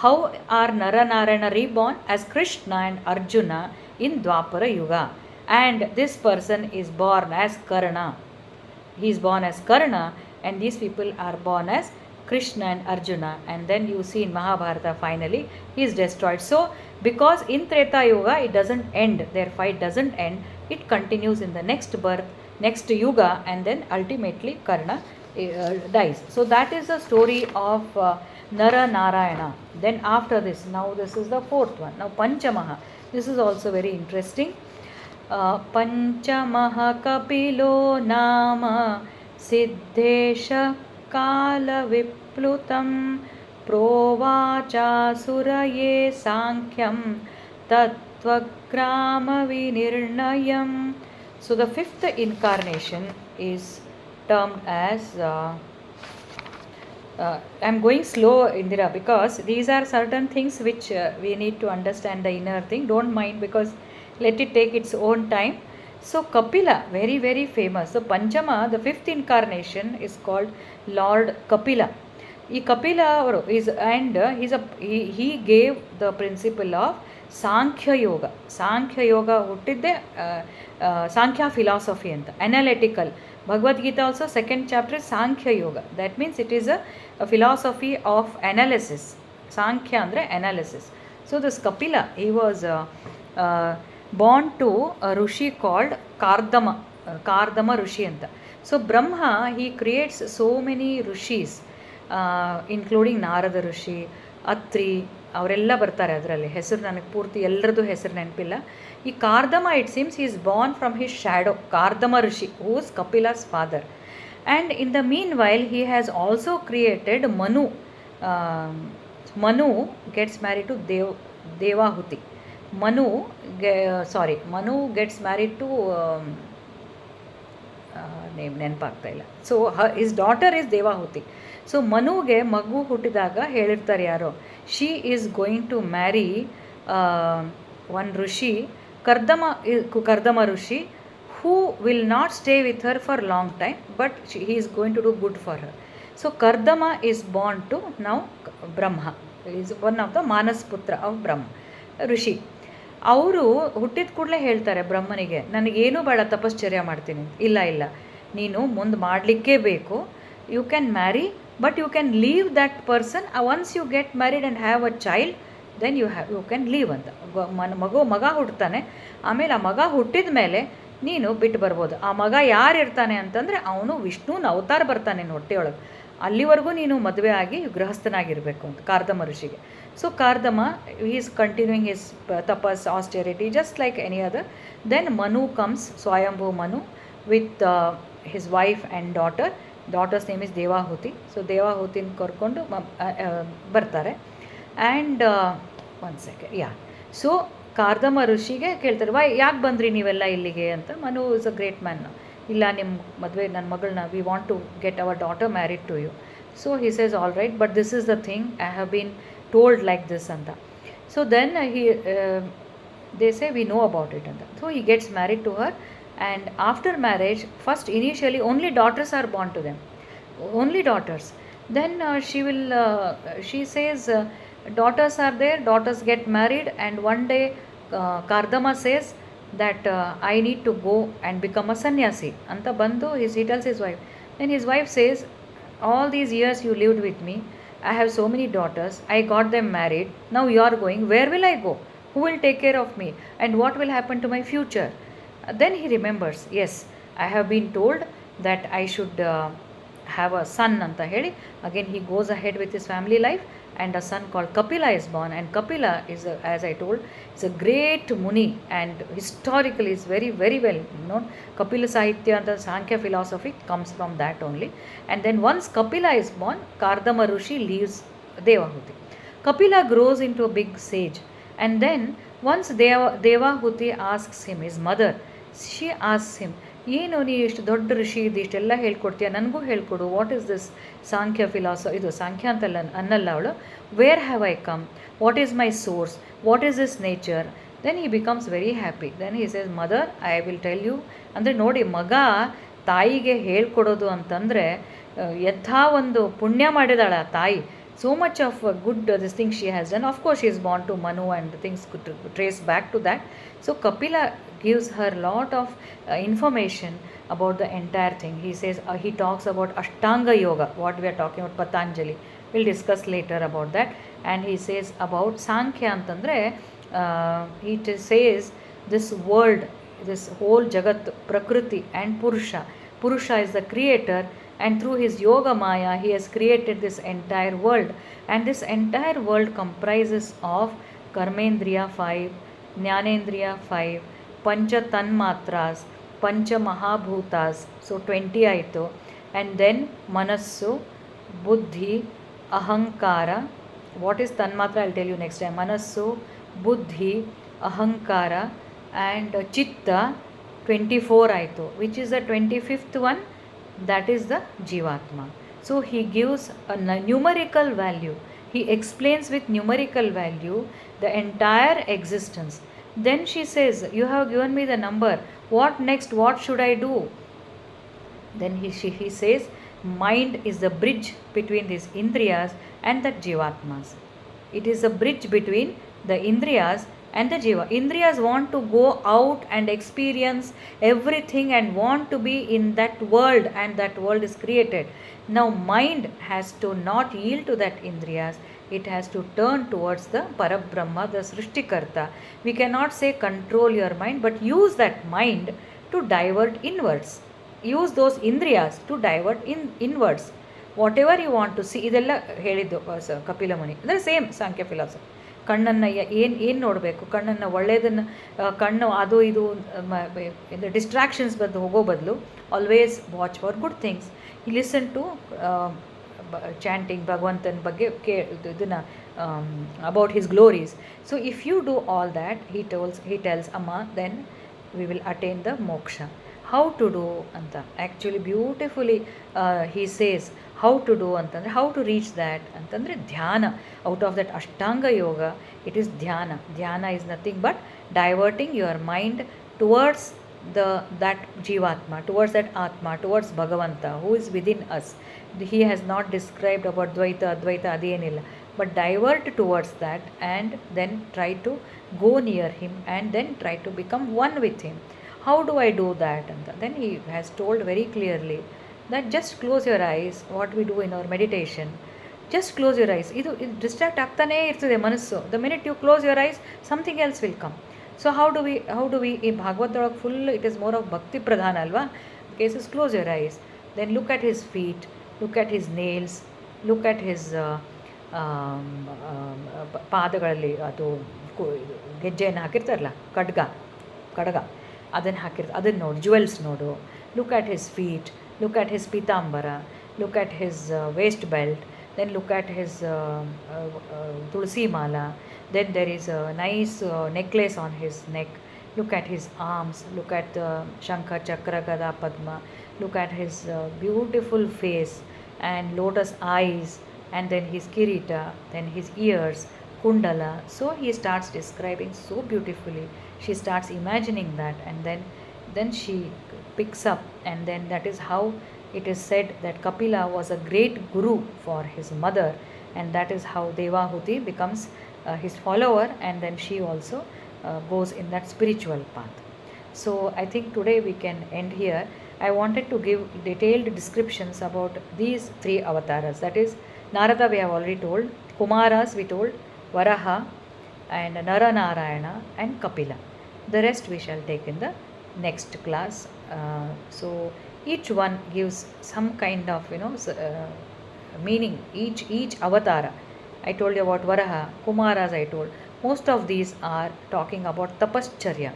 How are Naranarayana reborn? As Krishna and Arjuna in Dvapara yuga, and this person is born as Karna. he is born as Karna, and these people are born as Krishna and Arjuna, and then you see in Mahabharata finally he is destroyed. So because in Treta Yuga it doesn't end, their fight doesn't end, it continues in the next birth, next Yuga, and then ultimately Karna dies. So that is the story of Nara Narayana. Then after this, now this is the fourth one. Now Panchamaha. This is also very interesting. Panchamaha Kapilo Nama Siddhesha Kalaviplutam Provacha Suraye Sankhyaam Tattvagrama Vinirnayam. So the fifth incarnation is termed as I'm going slow, Indira, because these are certain things which we need to understand the inner thing. Don't mind, because let it take its own time. So Kapila, very very famous. So Panchama, the fifth incarnation, is called Lord Kapila. Kapila is, and he gave the principle of Sankhya Yoga. Sankhya Yoga huttidde Sankhya philosophy anta, analytical. Bhagavad Gita also second chapter is Sankhya Yoga. That means it is a philosophy of analysis. Sankhya andre analysis. So this Kapila, he was born to a Rishi called Kardama. Kardama Rishi anta. So Brahma, he creates so many Rishis, including Narada rishi, Atri, ಅವರೆಲ್ಲ ಬರ್ತಾರೆ ಅದರಲ್ಲಿ. ಹೆಸರು ನನಗೆ ಪೂರ್ತಿ ಎಲ್ಲರದ್ದು ಹೆಸರು ನೆನಪಿಲ್ಲ. ಈ Kardama, it seems he is born from his shadow, Kardama rishi, whose Kapila's father. And in the meanwhile he has also created Manu. Manu gets married to Devahuti. Manu gets married to name ನೆನಪಾಗ್ತಾ ಇಲ್ಲ. So his daughter is Devahuti. So ಮನುಗೆ ಮಗು ಹುಟ್ಟಿದಾಗ ಹೇಳಿರ್ತಾರೆ ಯಾರೋ, she is going to marry one rishi, Kardama rishi, who will not stay with her for long time, but he is going to do good for her. So Kardama is born to now Brahma, is one of the manas putra of ಬ್ರಹ್ಮ ಋಷಿ. ಅವರು ಹುಟ್ಟಿದ ಕೂಡಲೇ ಹೇಳ್ತಾರೆ ಬ್ರಹ್ಮನಿಗೆ, ನನಗೇನು ಬೇಡ, ತಪಶ್ಚರ್ಯ ಮಾಡ್ತೀನಿ. ಇಲ್ಲ, ನೀನು ಮುಂದೆ ಮಾಡಲಿಕ್ಕೇ ಬೇಕು. You can marry, but you can leave that person. Once you get married and have a child, then you can leave ಅಂತ. ಮಗ ಹುಡ್ತಾನೆ, ಆಮೇಲೆ ಆ ಮಗ ಹುಟ್ಟಿದ ಮೇಲೆ ನೀನು ಬಿಟ್ಟು ಬರ್ಬೋದು. ಆ ಮಗ ಯಾರು ಇರ್ತಾನೆ ಅಂತಂದರೆ ಅವನು ವಿಷ್ಣುನ ಅವತಾರ ಬರ್ತಾನೆ ಹೊಟ್ಟೆಯೊಳಗೆ. ಅಲ್ಲಿವರೆಗೂ ನೀನು ಮದುವೆ ಆಗಿ ಗೃಹಸ್ಥನಾಗಿರಬೇಕು ಅಂತ ಕಾರ್ದಮ ಋಷಿಗೆ. So Kardama, he is continuing his tapas, austerity, just like any other. Then Manu comes, Swayambhu Manu, with his wife and daughter. Daughter's name is Devahuti. So Devahutin korkondu ಬರ್ತಾರೆ. And one second, so Kardama ಋಷಿಗೆ ಕೇಳ್ತಾರೆ, ಯಾಕೆ ಬಂದ್ರಿ ನೀವೆಲ್ಲ ಇಲ್ಲಿಗೆ ಅಂತ. Manu is a great man. ಇಲ್ಲ, ನಿಮ್ಮ ಮದುವೆ, ನನ್ನ ಮಗಳನ್ನ, we want to get our daughter married to you. So he says all right, but this is the thing, I have been told like this anta. So then they say we know about it anta. So he gets married to her, and after marriage, first initially only daughters are born to them, only daughters. Then she says daughters are there, daughters get married, and one day Kardama says that I need to go and become a sannyasi anta bandu. He tells his wife. Then his wife says, all these years you lived with me, I have so many daughters, I got them married, now you are going, where will I go? Who will take care of me? And what will happen to my future? Then he remembers, yes, I have been told that I should have a son anta heli. Again he goes ahead with his family life, and a son called Kapila is born. And Kapila is, as I told, is a great Muni, and historically is very very well known. Kapila Sahitya and the Sankhya philosophy comes from that only. And then once Kapila is born, Kardama Rishi leaves Devahuti. Kapila grows into a big sage, and then once Devahuti asks him, his mother, she asks him, ಏನು ನೀ ಇಷ್ಟು ದೊಡ್ಡ ಋಷಿ ಇದು, ಇಷ್ಟೆಲ್ಲ ಹೇಳ್ಕೊಡ್ತೀಯ, ನನಗೂ ಹೇಳ್ಕೊಡು, what is this Sankhya philosophy, ಇದು ಸಾಂಖ್ಯ ಅಂತಲ್ಲ ಅನ್ನಲ್ಲ ಅವಳು. Where have I come, what is my source, what is this nature. Then he becomes very happy. Then he says, mother I will tell you. ಅಂದರೆ ನೋಡಿ, ಮಗ ತಾಯಿಗೆ ಹೇಳ್ಕೊಡೋದು ಅಂತಂದರೆ ಎಂಥ ಒಂದು ಪುಣ್ಯ ಮಾಡಿದಾಳೆ ಆ ತಾಯಿ. so much of good this thing she has done. Of course, she is born to Manu, and the things could trace back to that. So Kapila gives her lot of information about the entire thing. He says, he talks about Ashtanga Yoga, what we are talking about, Patanjali. We'll discuss later about that. And he says about Sankhya antandre, he says this world, this whole Jagat, Prakriti and Purusha. Purusha is the creator, and through his yoga maya he has created this entire world, and this entire world comprises of karmendriya 5, jnanendriya 5, pancha tanmatras, pancha mahabhutas, so 20 ಆಯಿತು. And then manassu, buddhi, ahankara. What is tanmatra? I'll tell you next time. Manassu, buddhi, ahankara and chitta, 24 ಆಯಿತು. Which is the 25th one? That is the Jivatma. So he gives a numerical value. He explains with numerical value the entire existence. Then she says, you have given me the number. What next? What should I do? Then he says, mind is the bridge between these Indriyas and the Jivatmas. It is a bridge between the Indriyas and the Jiva. Indriyas want to go out and experience everything and want to be in that world, and that world is created. Now mind has to not yield to that Indriyas. It has to turn towards the Parabrahma, the Srishtikarta. We cannot say control your mind, but use that mind to divert inwards. Use those Indriyas to divert inwards. Whatever you want to see, ಇದೆಲ್ಲ ಹೇಳಿದ್ದು ಕಪಿಲ ಮುನಿ. ಅಂದರೆ same ಸಾಂಖ್ಯ philosophy. ಕಣ್ಣನ್ನು ಏನು ನೋಡಬೇಕು, ಕಣ್ಣನ್ನು ಒಳ್ಳೆಯದನ್ನು, ಕಣ್ಣು ಅದು ಇದು ಡಿಸ್ಟ್ರಾಕ್ಷನ್ಸ್ ಬಂದು ಹೋಗೋ ಬದಲು always watch for good things. ಈ ಲಿಸನ್ ಟು ಚಾಂಟಿಂಗ್ ಭಗವಂತನ ಬಗ್ಗೆ ಇದನ್ನು about his glories. So if you do all that, he tells ಅಮ್ಮ, then we will attain the moksha. How to do ಅಂತ actually beautifully he says how to do ಅಂತಂದರೆ, how to reach that ಅಂತಂದರೆ ಧ್ಯಾನ. Out of that Ashtanga yoga, it is ಧ್ಯಾನ. ಧ್ಯಾನ is nothing but diverting your mind towards that Jivatma, towards that Atma, towards Bhagavanta who is within us. He has not described about Dvaita, Advaita, ಅದೇನಿಲ್ಲ, but divert towards that and then try to go near him and then try to become one with him. How do I do that? And then he has told very clearly that just close your eyes, what we do in our meditation. Just close your eyes. ಇದು distract ಆಗ್ತಾನೇ ಇರ್ತದೆ ಮನಸ್ಸು. The minute you close your eyes, something else will come. So how do we ಈ ಭಾಗವತದೊಳಗೆ full it is more of bhakti ಪ್ರಧಾನ ಅಲ್ವಾ. Cases close your eyes, then look at his feet, look at his nails, look at his ಪಾದಗಳಲ್ಲಿ ಅದು ಗೆಜ್ಜೆಯನ್ನು ಹಾಕಿರ್ತಾರಲ್ಲ, ಕಡಗ ಅದನ್ನು ಅದನ್ನು ನೋಡು, ಜುವೆಲ್ಸ್ ನೋಡು. Look at his feet, look at his pitambara, look at his waist belt, then look at his tulsi mala, then there is a nice necklace on his neck. Look at his arms, look at the shankha, chakra, gada, padma, look at his beautiful face and lotus eyes, and then his kirita, then his ears, kundala. So he starts describing so beautifully. She starts imagining that, and then she picks up, and then that is how it is said that Kapila was a great guru for his mother, and that is how Devahuti becomes his follower, and then she also goes in that spiritual path. So I think today we can end here. I wanted to give detailed descriptions about these three avatars. That is, Narada we have already told, Kumaras we told, Varaha and Naranarayana and Kapila. The rest we shall take in the next class. So each one gives some kind of meaning. Each avatara, I told you about Varaha, Kumaras I told. Most of these are talking about tapascharya,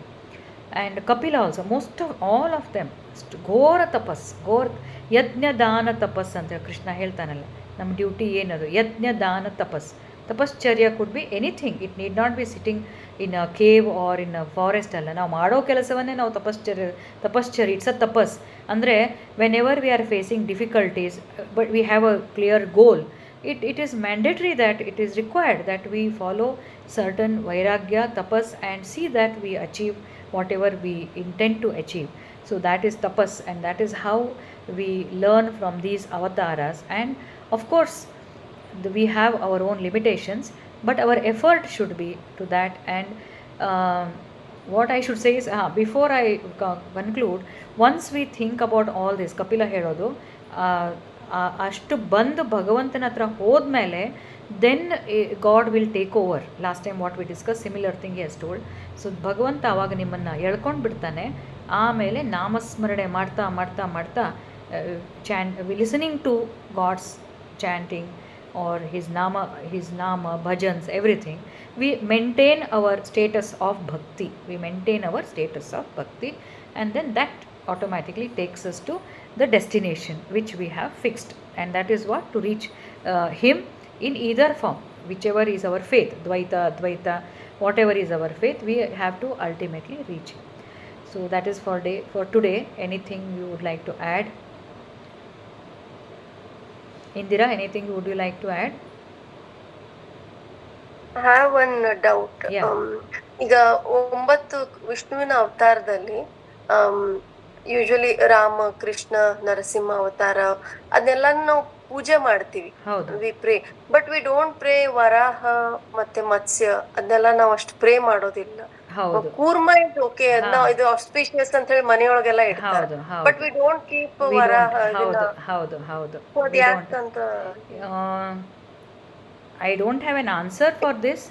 and Kapila also. Most of all of them ಘೋರ ತಪಸ್, ಯಜ್ಞ ದಾನ ತಪಸ್ ಅಂತ ಕೃಷ್ಣ ಹೇಳ್ತಾನಲ್ಲ. ನಮ್ಮ duty ಏನದು? ಯಜ್ಞ ದಾನ ತಪಸ್. Tapascharya could be anything. It need not be sitting in a cave or in a forest ಅಲ್ಲ. ನಾವು ಮಾಡೋ ಕೆಲಸವನ್ನೇ ನಾವು ತಪಶ್ಚರ್ಯ ಇಟ್ಸ್ ಅ ತಪಸ್. ಅಂದರೆ whenever we are facing difficulties but we have a clear goal, it is mandatory that it is required that we follow certain vairagya, tapas, and see that we achieve whatever we intend to achieve. So that is tapas, and that is how we learn from these avatars. And of course we have our own limitations, but our effort should be to that. And um, what I should say is, before I conclude, once we think about all this, Kapila ಹೇಳೋದು ಅಷ್ಟು ಬಂದು ಭಗವಂತನ ಹತ್ರ ಹೋದ್ಮೇಲೆ then God will take over. Last time what we discuss similar thing as told. So ಭಗವಂತ ಆವಾಗ ನಿಮ್ಮನ್ನು ಎಳ್ಕೊಂಡು ಬಿಡ್ತಾನೆ. ಆಮೇಲೆ ನಾಮಸ್ಮರಣೆ ಮಾಡ್ತಾ ಮಾಡ್ತಾ ಮಾಡ್ತಾ listening to God's chanting or his nama bhajans, everything, we maintain our status of bhakti. We maintain our status of bhakti, and then that automatically takes us to the destination which we have fixed, and that is what, to reach him in either form, whichever is our faith, dvaita advaita, whatever is our faith, we have to ultimately reach him. So that is for today. Anything you would like to add? Indira, anything would you like to add? I have one doubt. Yeah. ಈಗ 9 ವಿಷ್ಣುವಿನ ಅವತಾರದಲ್ಲಿ usually Rama, Krishna, Narasimha ಅವತಾರ ಅದನ್ನೆಲ್ಲ ನಾವು ಪೂಜೆ ಮಾಡ್ತೀವಿ, we pray. But we don't pray Varaha ಮತ್ತೆ ಮತ್ಸ್ಯ, ಅದನ್ನೆಲ್ಲ ನಾವು ಅಷ್ಟು ಪ್ರೇ ಮಾಡೋದಿಲ್ಲ. ಕೂರ್ಮ ಇಸ್ ಓಕೆ, ಇದು ಆಸ್ಪಿಷಿಯಸ್ ಅಂತ ಹೇಳಿ ಮನೆಯೊಳಗೆಲ್ಲ ಇಡ್ತಾರೆ, but we don't keep Varaha. I don't have an answer for this.